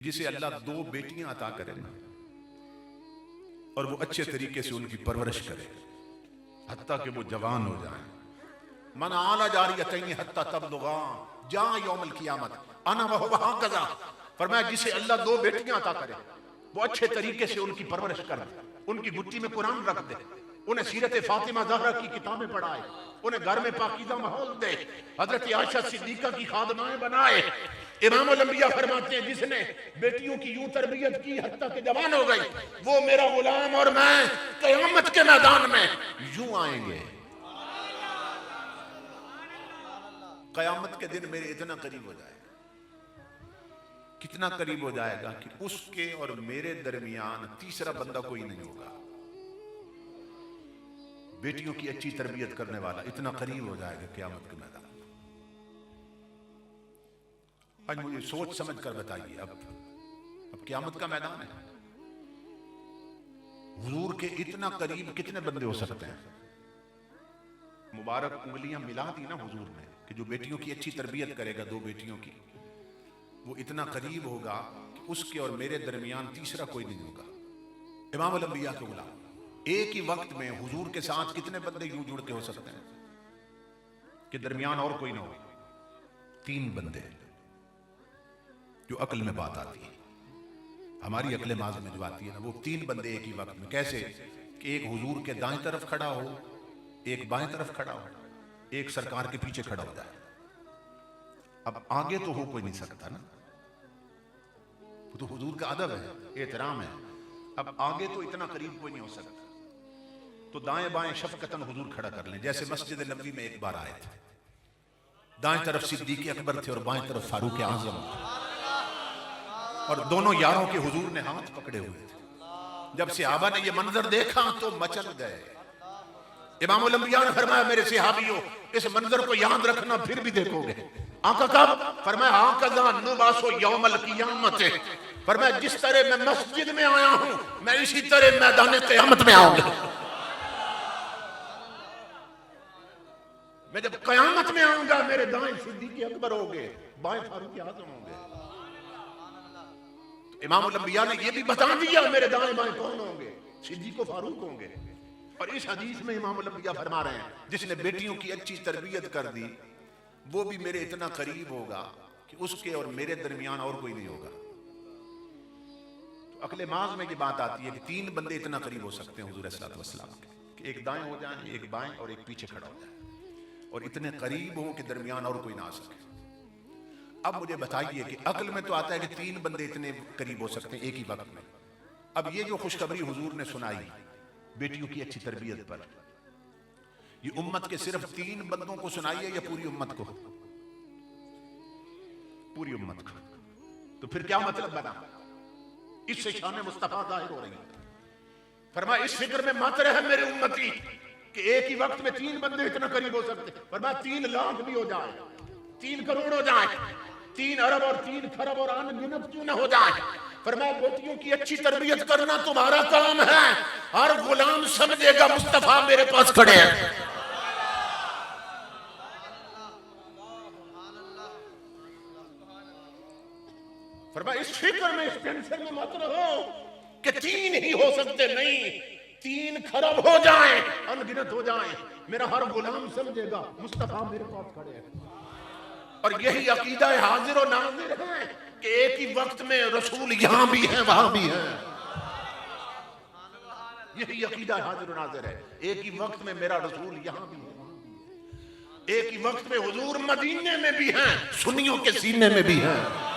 जिसे अल्लाह दो बेटियां अता करे ना और वो अच्छे तरीके से उनकी परवरिश करे हत्ता कि वो जवान हो जाए। मन आला जारी तैनी हत्ता तबलुगा जा यौमल क़ियामत अना वह वहां कजा। फरमाया जिसे अल्लाह दो बेटियां अता करे वो अच्छे तरीके से उनकी परवरिश कर दे, उनकी गुत्ती में कुरान रख दे, उन्हें सीरत फातिमा ज़हरा की किताबें पढ़ाए, उन्हें घर में पाकीज़ा माहौल दे, हजरत आयशा सिद्दीक़ा की खादमाएं बनाए। इमामुल अंबिया फरमाते हैं जिसने बेटियों की यूं तरबियत की हत्ता के जवान हो गई वो मेरा गुलाम और मैं क़यामत के मैदान में यूं आएंगे। क़यामत के दिन मेरे इतना करीब हो जाएगा, कितना करीब हो जाएगा कि उसके और मेरे दरमियान तीसरा बंदा कोई नहीं होगा। बेटियों की अच्छी तरबियत करने वाला इतना करीब हो जाएगा क़यामत के मैदान। आज मुझे सोच समझ कर बताइए, अब क़यामत का मैदान है, हुजूर के इतना करीब कितने बंदे हो सकते हैं? मुबारक उंगलियां मिला दी ना हुजूर ने कि जो बेटियों की अच्छी तरबियत करेगा, दो बेटियों की, वो इतना करीब होगा कि उसके और मेरे दरमियान तीसरा कोई नहीं होगा। इमामुल अंबिया के गुलाम एक ही वक्त में हुजूर के साथ कितने बंदे यूं जुड़ के हो सकते हैं कि दरमियान और कोई ना हो? तीन बंदे। जो अक्ल में बात आती है, हमारी अक्ल माज़ में जो आती है ना, वो तीन बंदे एक ही वक्त में। कैसे कि एक हुजूर के दाएं तरफ खड़ा हो, एक बाएं तरफ खड़ा हो, एक सरकार के पीछे खड़ा हो जाए। अब आगे तो हो कोई नहीं सकता ना, वो तो हुजूर का अदब है, एहतराम है। अब आगे तो इतना करीब कोई नहीं हो सकता, तो दाएं बाएं शफकतन हुजूर खड़ा कर लें। जैसे मस्जिद नबवी में एक बार आए थे, दाएं तरफ सिद्दीक़ अकबर थे और बाएं तरफ फारूक आज़म, और दोनों यारों के हुजूर ने हाथ पकड़े हुए थे। जब सहाबा ने ये मंजर देखा तो मचल गए। इमामुल अंबिया ने फरमाया मेरे सहाबियों इस मंजर को याद रखना, फिर भी देखोगे। आका कब? फरमाया आका नुबासो यौमल क़ियामत। फरमाया जिस तरह मैं मस्जिद में आया हूं मैं इसी तरह मैदान क़यामत में आऊंगा। मैं जब क़यामत में आऊंगा मेरे दाएं सिद्दीक़ अकबर होंगे, बाएं फारूक आज़म होंगे। इमामुल अंबिया ने यह भी बता दिया मेरे दाएं बाएं कौन होंगे, सिद्दीक़ फारूक होंगे। और इस हदीस में इमामुल अंबिया फरमा रहे हैं जिसने बेटियों की अच्छी तरबियत कर दी वो भी मेरे इतना करीब होगा कि उसके और मेरे दरमियान और कोई नहीं होगा। तो अक्ल माज़ में ये बात आती है कि तीन बंदे इतना करीब हो सकते हैं हुजूर सल्लल्लाहु अलैहि वसल्लम के कि एक दाएं हो जाए, एक बाएं और एक पीछे खड़ा हो जाए, और इतने करीब हो कि दरमियान और कोई ना आ सके। अब मुझे बताइए कि अक्ल में तो आता है कि तीन बंदे इतने करीब हो सकते हैं एक ही वक्त में। अब ये जो खुशखबरी हुजूर ने सुनाई बेटियों की अच्छी तरबियत पर, ये उम्मत के सिर्फ तीन बंदों को सुनाई है या पूरी उम्मत को? पूरी उम्मत को। तो फिर क्या मतलब बना? इससे शान मुस्तफा जाहिर हो रही है। फरमाया इस फिक्र में मत रहे मेरे उम्मती कि एक ही वक्त में तीन बंदे इतना करीब हो सकते। फरमाया 3 लाख भी हो जाए, 3 करोड़ हो जाए, 3 अरब और 3 खरब और अनगिनत क्यों न हो जाए, फरमाया बेटियों की अच्छी तरबियत करना तुम्हारा काम है। हर गुलाम समझेगा मुस्तफा मेरे पास खड़े हैं। फरमाया इस फिक्र में, इस टेंशन में मत रहो कि 3 ही हो सकते, नहीं 3 खरब हो जाए, अनगिनत हो जाए, मेरा हर गुलाम समझेगा मुस्तफा मेरे पास खड़े हैं। और यही अकीदा हाजिर और नाजिर है कि एक ही वक्त में रसूल यहां भी है वहां भी है। यही अकीदा हाजिर और नाजिर है, एक ही वक्त में मेरा रसूल यहां भी है वहां भी है। एक ही वक्त में हुजूर मदीने में भी हैं, सुन्नियों के सीने में भी हैं।